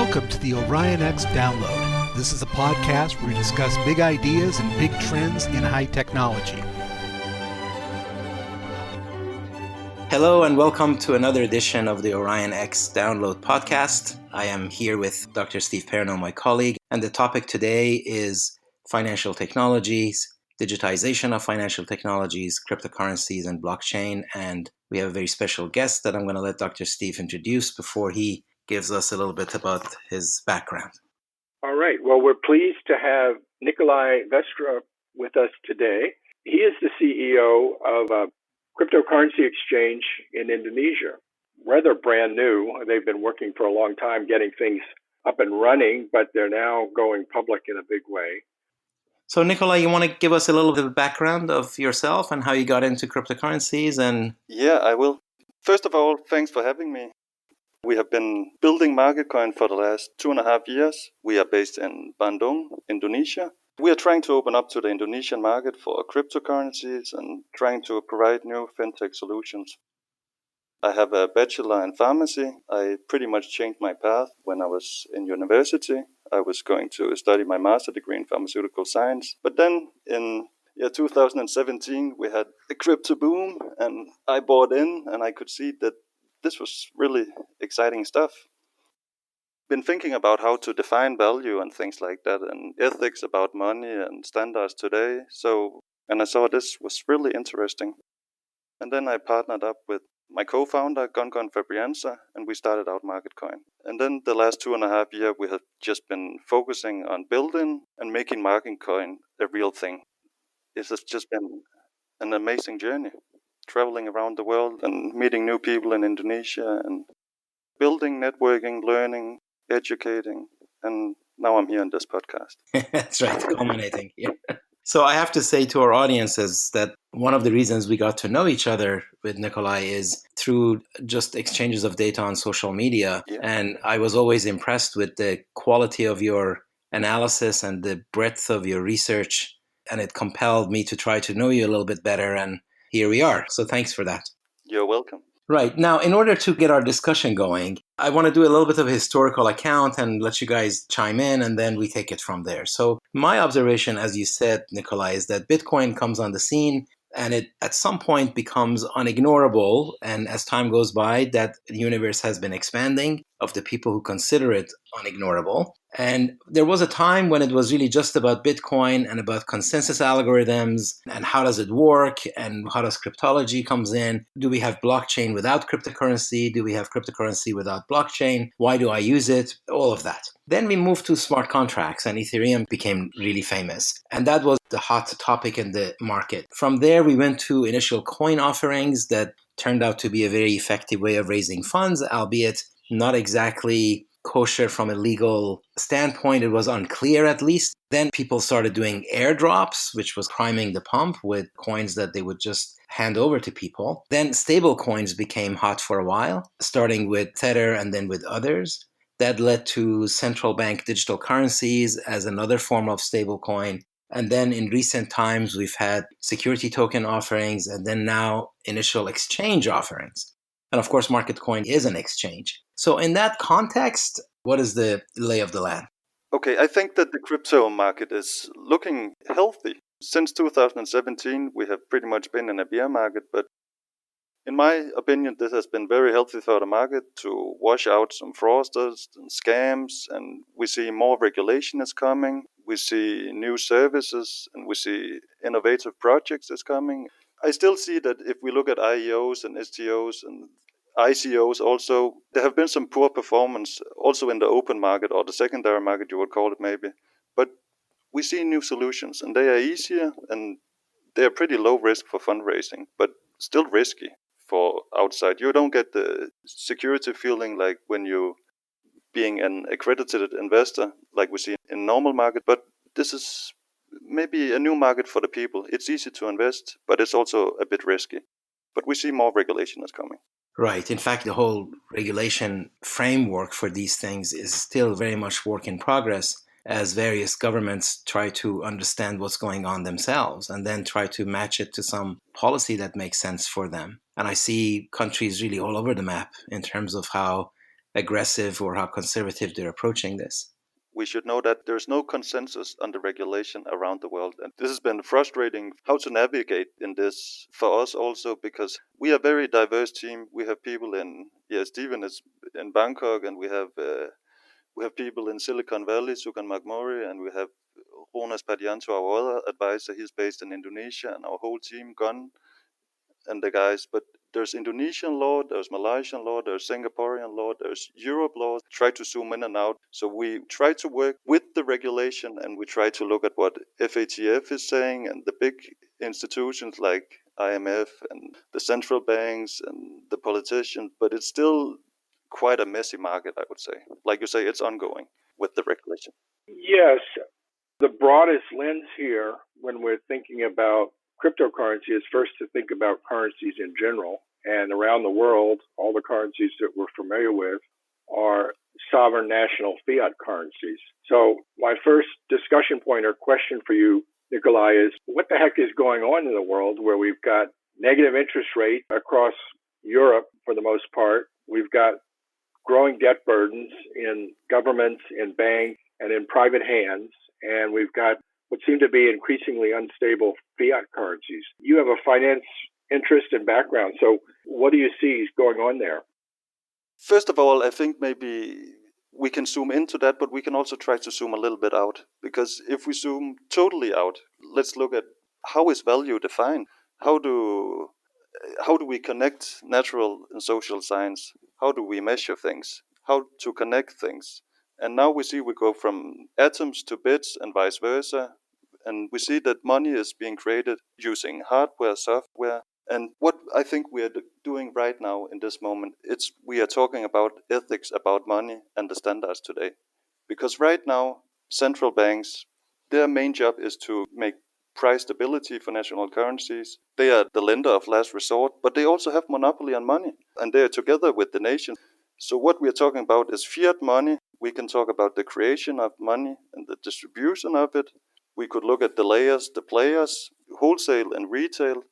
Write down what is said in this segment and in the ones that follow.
Welcome to the OrionX Download. This is a podcast where we discuss big ideas and big trends in high technology. Hello and welcome to another edition of the OrionX Download podcast. I am here with Dr. Steve Perno, my colleague, and the topic today is financial technologies, digitization of financial technologies, cryptocurrencies, and blockchain. And we have a very special guest that I'm going to let Dr. Steve introduce before he gives us a little bit about his background. All right. Well, we're pleased to have Nikolai Vestra with us today. He is the CEO of a cryptocurrency exchange in Indonesia. Rather brand new. They've been working for a long time getting things up and running, but they're now going public in a big way. So, Nikolai, you want to give us a little bit of background of yourself and how you got into cryptocurrencies? Yeah, I will. First of all, thanks for having me. We have been building MarketCoin for the last 2.5 years. We are based in Bandung, Indonesia. We are trying to open up to the Indonesian market for cryptocurrencies and trying to provide new fintech solutions. I have a bachelor in pharmacy. I pretty much changed my path when I was in university. I was going to study my master's degree in pharmaceutical science. But then in 2017, we had the crypto boom and I bought in and I could see that this was really exciting stuff. Been thinking about how to define value and things like that and ethics about money and standards today. And I saw this was really interesting. And then I partnered up with my co-founder, Gongon Fabrianza, and we started out MarketCoin. And then the last 2.5 years, we have just been focusing on building and making MarketCoin a real thing. It has just been an amazing journey, traveling around the world and meeting new people in Indonesia and building, networking, learning, educating. And now I'm here on this podcast. That's right, culminating here. So I have to say to our audiences that one of the reasons we got to know each other with Nikolai is through just exchanges of data on social media. Yeah. And I was always impressed with the quality of your analysis and the breadth of your research. And it compelled me to try to know you a little bit better. And here we are. So thanks for that. You're welcome. Right. Now, in order to get our discussion going, I want to do a little bit of a historical account and let you guys chime in, and then we take it from there. So my observation, as you said, Nikolai, is that Bitcoin comes on the scene and it at some point becomes unignorable. And as time goes by, that universe has been expanding of the people who consider it unignorable. And there was a time when it was really just about Bitcoin and about consensus algorithms and how does it work and how does cryptology comes in. Do we have blockchain without cryptocurrency? Do we have cryptocurrency without blockchain? Why do I use it? All of that. Then we moved to smart contracts and Ethereum became really famous. And that was the hot topic in the market. From there, we went to initial coin offerings that turned out to be a very effective way of raising funds, albeit not exactly kosher from a legal standpoint. It was unclear, at least. Then people started doing airdrops, which was priming the pump with coins that they would just hand over to people. Then stable coins became hot for a while, starting with Tether and then with others. That led to central bank digital currencies as another form of stable coin. And then in recent times, we've had security token offerings and then now initial exchange offerings. And of course, MarketCoin is an exchange. So in that context, what is the lay of the land? Okay, I think that the crypto market is looking healthy. Since 2017, we have pretty much been in a bear market, but in my opinion, this has been very healthy for the market to wash out some fraudsters and scams, and we see more regulation is coming. We see new services and we see innovative projects is coming. I still see that if we look at IEOs and STOs and ICOs also, there have been some poor performance also in the open market or the secondary market, you would call it maybe. But we see new solutions and they are easier and they are pretty low risk for fundraising, but still risky for outside. You don't get the security feeling like when you being an accredited investor like we see in normal market, but this is maybe a new market for the people. It's easy to invest, but it's also a bit risky. But we see more regulation is coming. Right. In fact, the whole regulation framework for these things is still very much work in progress as various governments try to understand what's going on themselves and then try to match it to some policy that makes sense for them. And I see countries really all over the map in terms of how aggressive or how conservative they're approaching this. We should know that there's no consensus on the regulation around the world. And this has been frustrating how to navigate in this for us also, because we are a very diverse team. We have people Stephen is in Bangkok, and we have people in Silicon Valley, Sukan Magmori, and we have Jonas Padianto, our other advisor. He's based in Indonesia, and our whole team, Gun, and the guys. But there's Indonesian law, there's Malaysian law, there's Singaporean law, there's Europe law. Try to zoom in and out. So we try to work with the regulation, and we try to look at what FATF is saying and the big institutions like IMF and the central banks and the politicians. But it's still quite a messy market, I would say. Like you say, it's ongoing with the regulation. Yes, the broadest lens here when we're thinking about cryptocurrency is first to think about currencies in general. And around the world, all the currencies that we're familiar with are sovereign national fiat currencies. So my first discussion point or question for you, Nikolai, is what the heck is going on in the world where we've got negative interest rate across Europe for the most part? We've got growing debt burdens in governments, in banks, and in private hands. And we've got what seem to be increasingly unstable fiat currencies. You have a finance interest and background. So what do you see going on there? First of all, I think maybe we can zoom into that, but we can also try to zoom a little bit out. Because if we zoom totally out, let's look at how is value defined? How do we connect natural and social science? How do we measure things? How to connect things? And now we see we go from atoms to bits and vice versa. And we see that money is being created using hardware, software. And what I think we are doing right now in this moment, we are talking about ethics, about money and the standards today. Because right now, central banks, their main job is to make price stability for national currencies. They are the lender of last resort, but they also have monopoly on money, and they are together with the nation. So what we are talking about is fiat money. We can talk about the creation of money and the distribution of it. We could look at the layers, the players, wholesale and retail,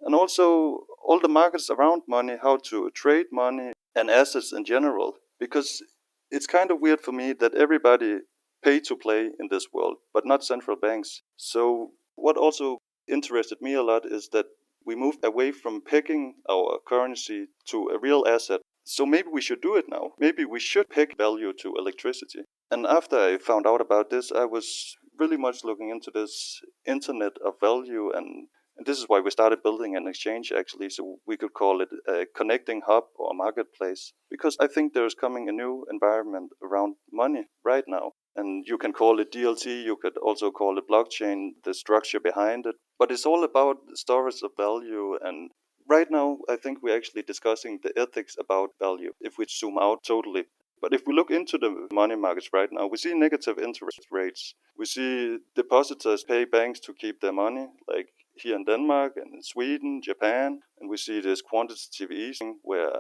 and also all the markets around money, how to trade money and assets in general. Because it's kind of weird for me that everybody pay to play in this world, but not central banks. So what also interested me a lot is that we moved away from pegging our currency to a real asset. So maybe we should do it now. Maybe we should peg value to electricity. And after I found out about this, I was really much looking into this internet of value, and this is why we started building an exchange, actually, so we could call it a connecting hub or marketplace, because I think there's coming a new environment around money right now. And you can call it DLT, you could also call it blockchain, the structure behind it. But it's all about storage of value. And right now, I think we're actually discussing the ethics about value, if we zoom out totally. But if we look into the money markets right now, we see negative interest rates. We see depositors pay banks to keep their money, like here in Denmark and in Sweden, Japan. And we see this quantitative easing where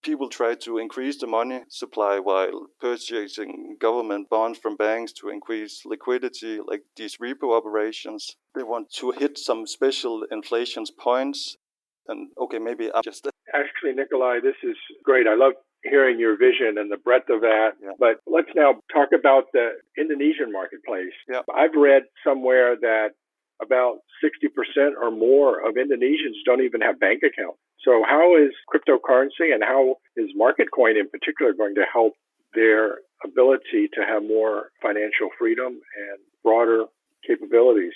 people try to increase the money supply while purchasing government bonds from banks to increase liquidity, like these repo operations. They want to hit some special inflation points. And okay, maybe I just... Actually, Nikolai, this is great. I love hearing your vision and the breadth of that. Yeah. But let's now talk about the Indonesian marketplace. Yeah. I've read somewhere that about 60% or more of Indonesians don't even have bank accounts. So how is cryptocurrency and how is MarketCoin in particular going to help their ability to have more financial freedom and broader capabilities?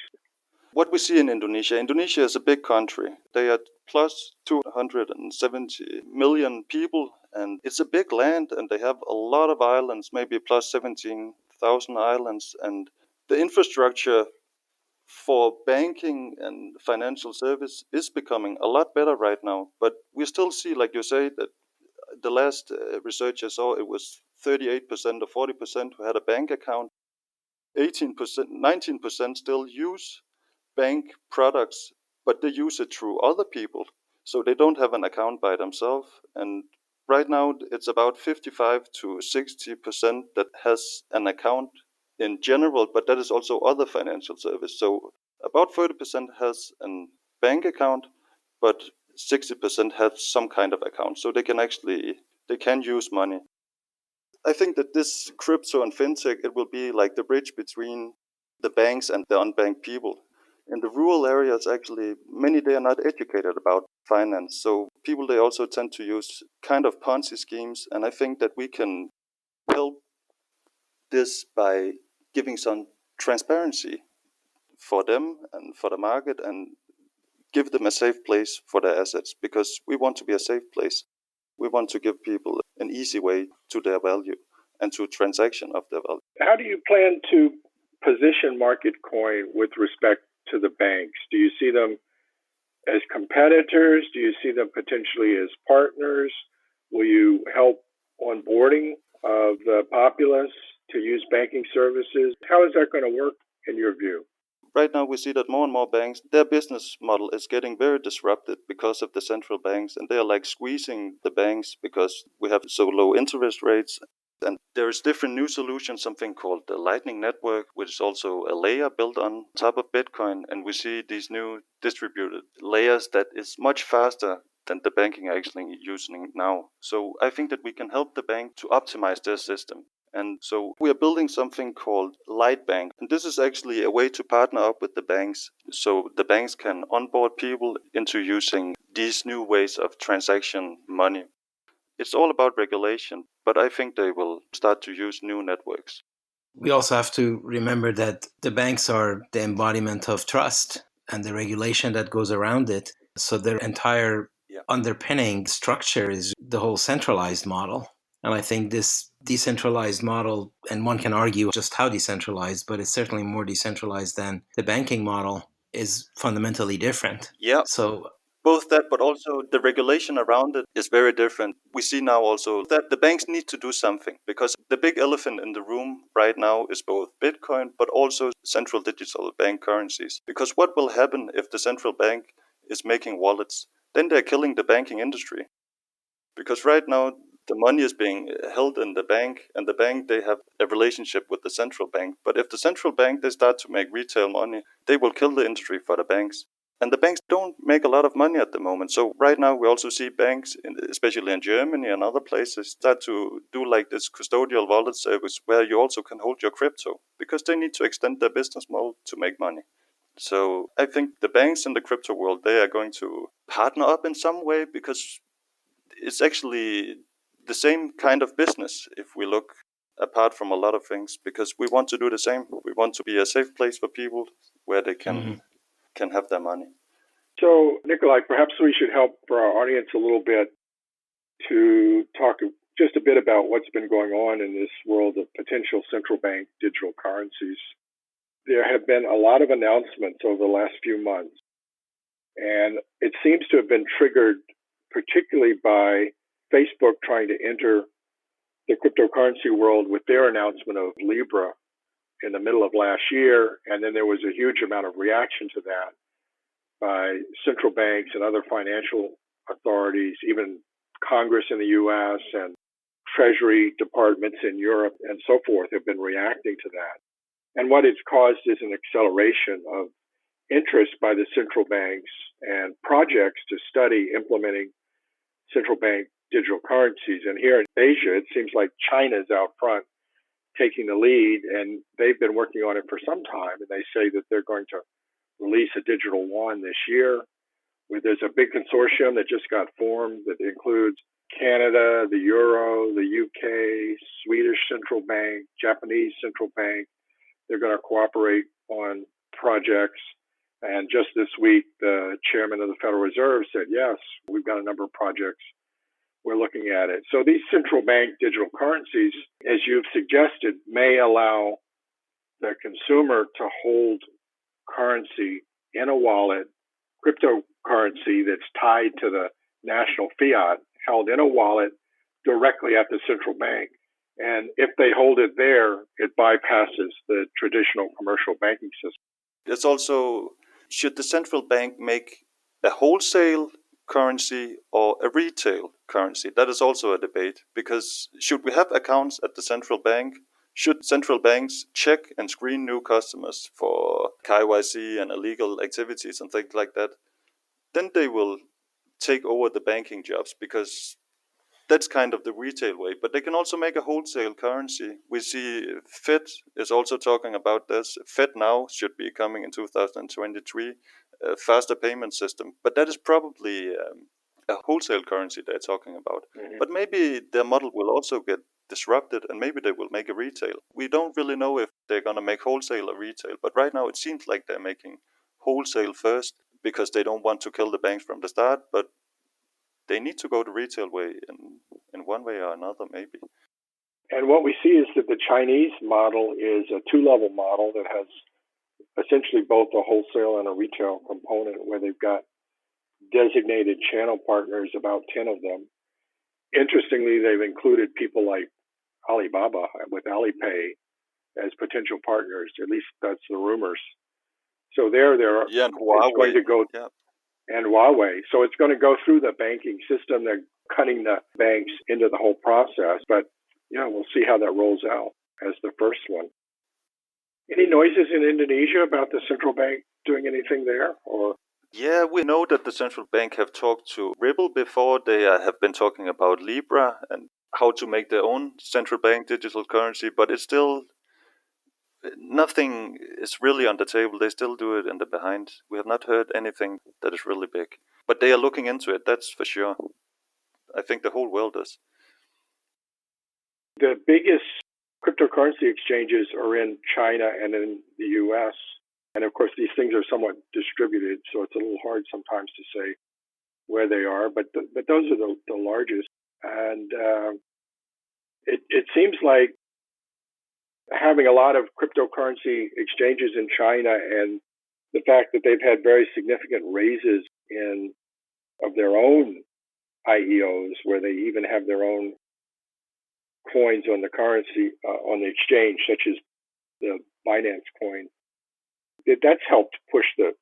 What we see in Indonesia is a big country. They are plus 270 million people, and it's a big land, and they have a lot of islands, maybe plus 17,000 islands. And the infrastructure for banking and financial service is becoming a lot better right now. But we still see, like you say, that the last research I saw, it was 38% or 40% who had a bank account. 18%, 19% still use bank products, but they use it through other people. So they don't have an account by themselves. And right now it's about 55 to 60% that has an account in general, but that is also other financial service. So about 30% has a bank account, but 60% have some kind of account. So they can use money. I think that this crypto and fintech, it will be like the bridge between the banks and the unbanked people. In the rural areas, actually, many they are not educated about finance. So people they also tend to use kind of Ponzi schemes, and I think that we can help this by giving some transparency for them and for the market, and give them a safe place for their assets, because we want to be a safe place. We want to give people an easy way to their value and to transaction of their value. How do you plan to position MarketCoin with respect to the banks? Do you see them as competitors? Do you see them potentially as partners? Will you help onboarding of the populace to use banking services? How is that going to work in your view? Right now, we see that more and more banks, their business model is getting very disrupted because of the central banks, and they are like squeezing the banks because we have so low interest rates. And there is different new solutions, something called the Lightning Network, which is also a layer built on top of Bitcoin. And we see these new distributed layers that is much faster than the banking are actually using now. So I think that we can help the bank to optimize their system. And so we are building something called Lightbank. And this is actually a way to partner up with the banks. So the banks can onboard people into using these new ways of transaction money. It's all about regulation, but I think they will start to use new networks. We also have to remember that the banks are the embodiment of trust and the regulation that goes around it. So their entire underpinning structure is the whole centralized model. And I think this decentralized model, and one can argue just how decentralized, but it's certainly more decentralized than the banking model, is fundamentally different. Yeah. So both that, but also the regulation around it is very different. We see now also that the banks need to do something, because the big elephant in the room right now is both Bitcoin, but also central digital bank currencies. Because what will happen if the central bank is making wallets? Then they're killing the banking industry. Because right now, the money is being held in the bank, and the bank, they have a relationship with the central bank. But if the central bank, they start to make retail money, they will kill the industry for the banks. And the banks don't make a lot of money at the moment. So right now we also see banks, especially in Germany and other places, start to do like this custodial wallet service where you also can hold your crypto, because they need to extend their business model to make money. So I think the banks in the crypto world, they are going to partner up in some way, because it's actually the same kind of business if we look apart from a lot of things, because we want to do the same. We want to be a safe place for people where they can have their money. So, Nikolai, perhaps we should help for our audience a little bit to talk just a bit about what's been going on in this world of potential central bank digital currencies. There have been a lot of announcements over the last few months, and it seems to have been triggered particularly by Facebook trying to enter the cryptocurrency world with their announcement of Libra in the middle of last year. And then there was a huge amount of reaction to that by central banks and other financial authorities, even Congress in the US and Treasury departments in Europe and so forth have been reacting to that. And what it's caused is an acceleration of interest by the central banks and projects to study implementing central bank digital currencies. And here in Asia, it seems like China's out front taking the lead, and they've been working on it for some time. And they say that they're going to release a digital yuan this year. There's a big consortium that just got formed that includes Canada, the Euro, the UK, Swedish Central Bank, Japanese Central Bank. They're going to cooperate on projects. And just this week, the chairman of the Federal Reserve said, yes, we've got a number of projects. We're looking at it. So these central bank digital currencies, as you've suggested, may allow the consumer to hold currency in a wallet, cryptocurrency that's tied to the national fiat, held in a wallet directly at the central bank. And if they hold it there, it bypasses the traditional commercial banking system. It's also, should the central bank make a wholesale currency or a retail currency? That is also a debate, because should we have accounts at the central bank? Should central banks check and screen new customers for KYC and illegal activities and things like that? Then they will take over the banking jobs, because That's kind of the retail way, but they can also make a wholesale currency. We see Fed is also talking about this. Fed now should be coming in 2023, a faster payment system, but that is probably a wholesale currency they're talking about. Mhm. But maybe their model will also get disrupted, and maybe they will make a retail. We don't really know if they're going to make wholesale or retail, but right now it seems like they're making wholesale first because they don't want to kill the banks from the start, but they need to go the retail way in one way or another, maybe. And what we see is that the Chinese model is a two-level model that has essentially both a wholesale and a retail component, where they've got designated channel partners, about 10 of them. Interestingly, they've included people like Alibaba with Alipay as potential partners. At least that's the rumors. So there are. Yeah, and it's going to go. Yeah. And Huawei. So it's going to go through the banking system. They're cutting the banks into the whole process. But yeah, we'll see how that rolls out as the first one. Any noises in Indonesia about the central bank doing anything there? Or Yeah, we know that the central bank have talked to Ripple before. They have been talking about Libra and how to make their own central bank digital currency, but it's still nothing is really on the table. They still do it in the behind. We have not heard anything that is really big, but they are looking into it. That's for sure. I think the whole world is. the biggest cryptocurrency exchanges are in China and in the US. And of course, these things are somewhat distributed, so it's a little hard sometimes to say where they are, but those are the largest. And it seems like having a lot of cryptocurrency exchanges in China and the fact that they've had very significant raises of their own IEOs, where they even have their own coins on the currency on the exchange, such as the Binance coin, that's helped push the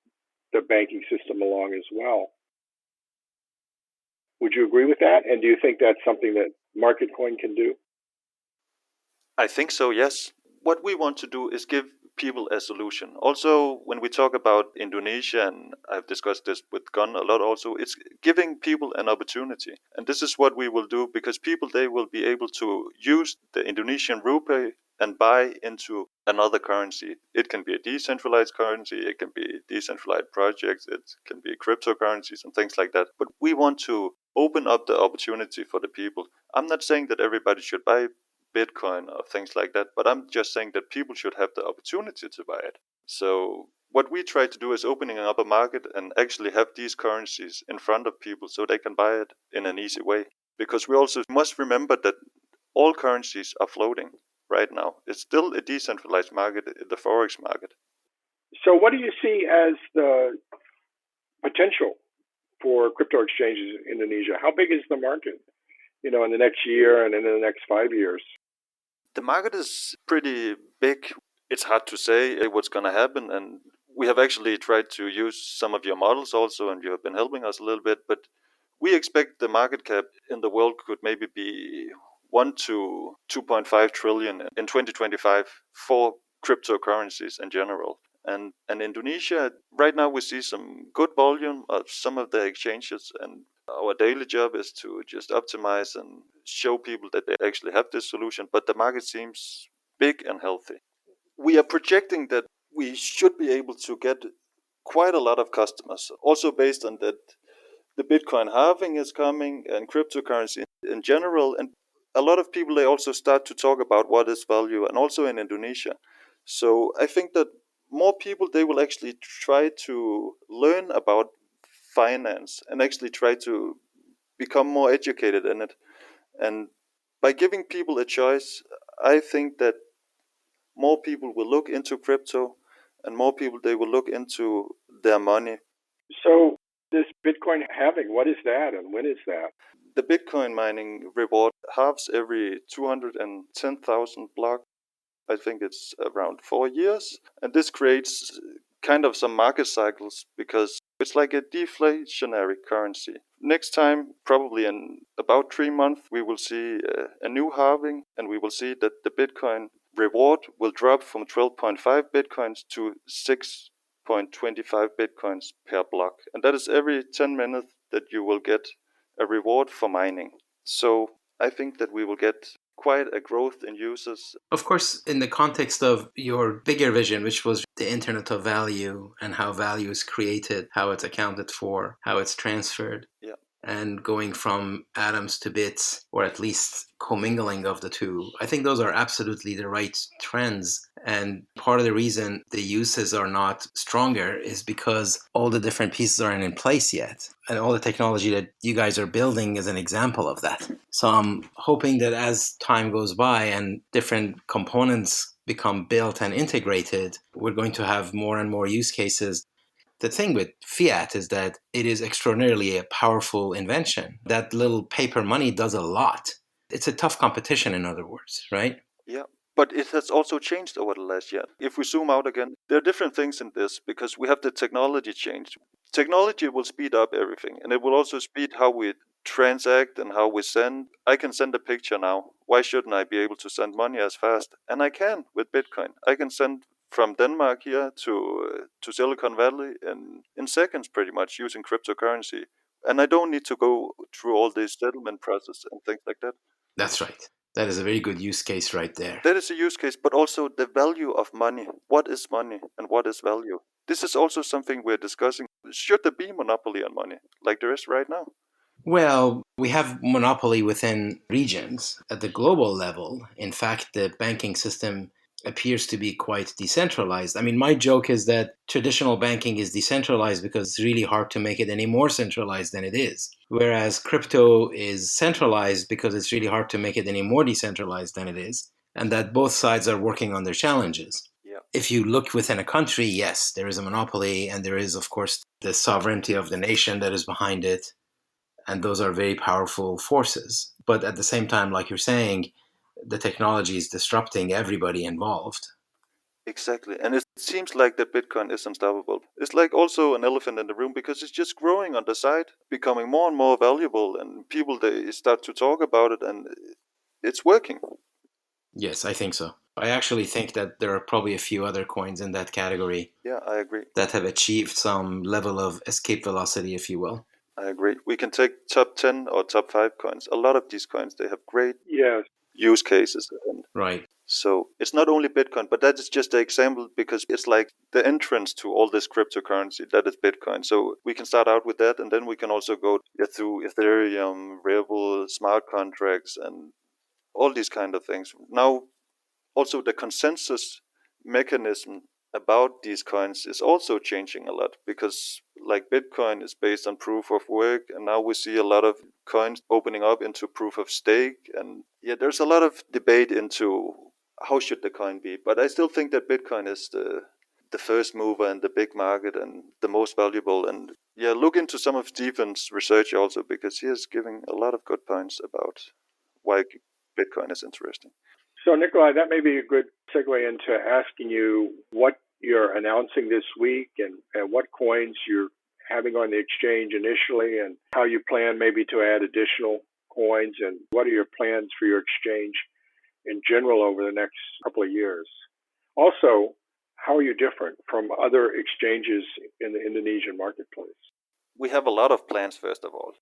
banking system along as well. Would you agree with that? And do you think that's something that MarketCoin can do? I think so, yes. What we want to do is give people a solution. Also, when we talk about Indonesia, and I've discussed this with Gun a lot also, it's giving people an opportunity. And this is what we will do, because people, they will be able to use the Indonesian rupee and buy into another currency. It can be a decentralized currency, it can be decentralized projects, it can be cryptocurrencies and things like that. But we want to open up the opportunity for the people. I'm not saying that everybody should buy Bitcoin or things like that, but I'm just saying that people should have the opportunity to buy it. So what we try to do is opening up a market and actually have these currencies in front of people so they can buy it in an easy way. Because we also must remember that all currencies are floating right now. It's still a decentralized market, the Forex market. So what do you see as the potential for crypto exchanges in Indonesia? How big is the market, in the next year and in the next 5 years? The market is pretty big. It's hard to say what's going to happen. And we have actually tried to use some of your models also, and you have been helping us a little bit. But we expect the market cap in the world could maybe be 1 to 2.5 trillion in 2025 for cryptocurrencies in general. And Indonesia, right now we see some good volume of some of the exchanges, and our daily job is to just optimize and show people that they actually have this solution, but the market seems big and healthy. We are projecting that we should be able to get quite a lot of customers, also based on that the Bitcoin halving is coming and cryptocurrency in general. And a lot of people, they also start to talk about what is value, and also in Indonesia. So I think that more people, they will actually try to learn about finance and actually try to become more educated in it. And by giving people a choice, I think that more people will look into crypto, and more people, they will look into their money. So this Bitcoin halving, what is that and when is that? The Bitcoin mining reward halves every 210,000 blocks. I think it's around 4 years. And this creates kind of some market cycles, because it's like a deflationary currency. Next time, probably in about 3 months, we will see a new halving, and we will see that the Bitcoin reward will drop from 12.5 Bitcoins to 6.25 Bitcoins per block. And that is every 10 minutes that you will get a reward for mining. So I think that we will get quite a growth in users. Of course, in the context of your bigger vision, which was the Internet of Value and how value is created, how it's accounted for, how it's transferred, Yeah. and going from atoms to bits, or at least commingling of the two, I think those are absolutely the right trends. And part of the reason the uses are not stronger is because all the different pieces aren't in place yet. And all the technology that you guys are building is an example of that. So I'm hoping that as time goes by and different components become built and integrated, we're going to have more and more use cases. The thing with fiat is that it is extraordinarily a powerful invention. That little paper money does a lot. It's a tough competition, in other words, right? Yeah. But it has also changed over the last year. If we zoom out again, there are different things in this because we have the technology change. Technology will speed up everything, and it will also speed how we transact and how we send. I can send a picture now. Why shouldn't I be able to send money as fast? And I can with Bitcoin. I can send from Denmark here to Silicon Valley in seconds, pretty much using cryptocurrency. And I don't need to go through all this settlement process and things like that. That's right. That is a very good use case right there. That is a use case, but also the value of money. What is money and what is value? This is also something we're discussing. Should there be monopoly on money like there is right now? Well, we have monopoly within regions. At the global level, in fact, the banking system appears to be quite decentralized. I mean, my joke is that traditional banking is decentralized because it's really hard to make it any more centralized than it is. Whereas crypto is centralized because it's really hard to make it any more decentralized than it is. And that both sides are working on their challenges. Yeah. If you look within a country, yes, there is a monopoly, and there is, of course, the sovereignty of the nation that is behind it. And those are very powerful forces. But at the same time, like you're saying, the technology is disrupting everybody involved. Exactly. And it seems like that Bitcoin is unstoppable. It's like also an elephant in the room because it's just growing on the side, becoming more and more valuable, and people they start to talk about it, and it's working. Yes, I think so. I actually think that there are probably a few other coins in that category Yeah, I agree. that have achieved some level of escape velocity, if you will. I agree. We can take top 10 or top 5 coins. A lot of these coins, they have great Yes. use cases. And Right. so it's not only Bitcoin, but that is just an example because it's like the entrance to all this cryptocurrency that is Bitcoin. So we can start out with that, and then we can also go through Ethereum, Ripple, smart contracts, and all these kind of things. Now, also the consensus mechanism about these coins is also changing a lot because like Bitcoin is based on proof of work, and now we see a lot of coins opening up into proof of stake. And yeah, there's a lot of debate into how should the coin be, but I still think that Bitcoin is the first mover in the big market and the most valuable. And yeah, look into some of Stephen's research also because he is giving a lot of good points about why Bitcoin is interesting. So, Nikolai, that may be a good segue into asking you what you're announcing this week and what coins you're having on the exchange initially and how you plan maybe to add additional coins and what are your plans for your exchange in general over the next couple of years. Also, how are you different from other exchanges in the Indonesian marketplace? We have a lot of plans, first of all.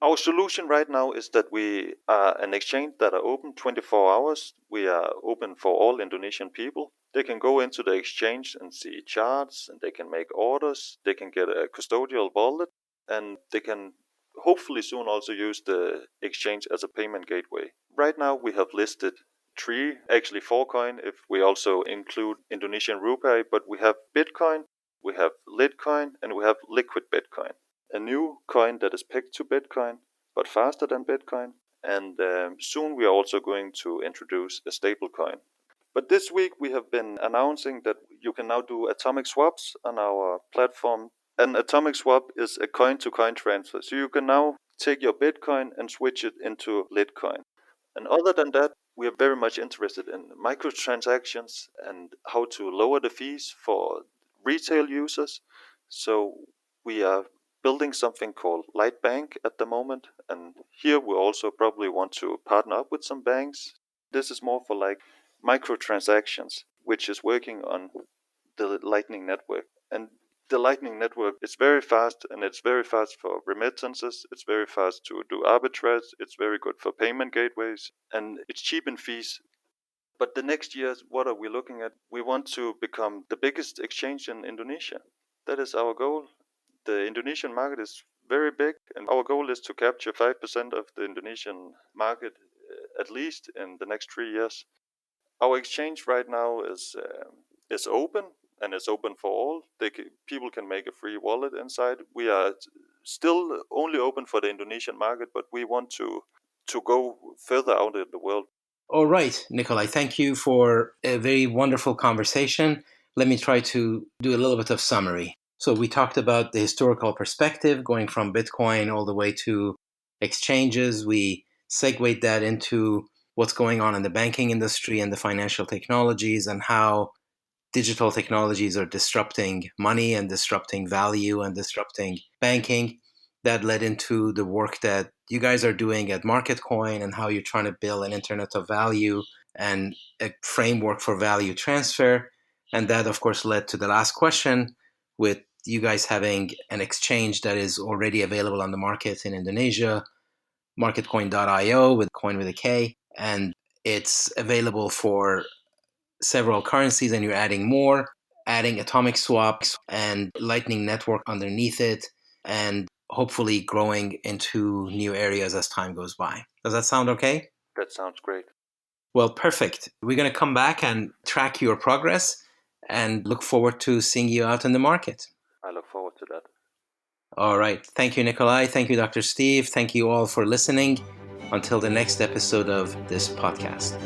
Our solution right now is that we are an exchange that are open 24 hours. We are open for all Indonesian people. They can go into the exchange and see charts, and they can make orders. They can get a custodial wallet, and they can hopefully soon also use the exchange as a payment gateway. Right now we have listed 3, actually 4 coin if we also include Indonesian Rupiah, but we have Bitcoin, we have Litecoin, and we have Liquid Bitcoin. A new coin that is pegged to Bitcoin, but faster than Bitcoin. And soon we are also going to introduce a stable coin. But this week we have been announcing that you can now do atomic swaps on our platform. An atomic swap is a coin-to-coin transfer. So you can now take your Bitcoin and switch it into Litecoin. And other than that, we are very much interested in microtransactions and how to lower the fees for retail users. So we are building something called Light Bank at the moment, and here we also probably want to partner up with some banks. This is more for like microtransactions, which is working on the Lightning Network. And The Lightning Network is very fast, and it's very fast for remittances. It's very fast to do arbitrage. It's very good for payment gateways, and it's cheap in fees. But the next years, what are we looking at? We want to become the biggest exchange in Indonesia. That is our goal. The Indonesian market is very big, and our goal is to capture 5% of the Indonesian market at least in the next 3 years. Our exchange right now is open, and it's open for all. People can make a free wallet inside. We are still only open for the Indonesian market, but we want to go further out in the world. All right, Nikolai, thank you for a very wonderful conversation. Let me try to do a little bit of summary. So we talked about the historical perspective going from Bitcoin all the way to exchanges. We segued that into what's going on in the banking industry and the financial technologies and how digital technologies are disrupting money and disrupting value and disrupting banking. That led into the work that you guys are doing at MarketCoin and how you're trying to build an internet of value and a framework for value transfer. And that, of course, led to the last question with you guys having an exchange that is already available on the market in Indonesia, marketcoin.io with coin with a K. And it's available for several currencies, and you're adding more, adding atomic swaps and Lightning Network underneath it, and hopefully growing into new areas as time goes by. Does that sound okay? That sounds great. Well, perfect. We're going to come back and track your progress and look forward to seeing you out in the market. I look forward to that. All right. Thank you, Nikolai. Thank you, Dr. Steve. Thank you all for listening. Until the next episode of this podcast.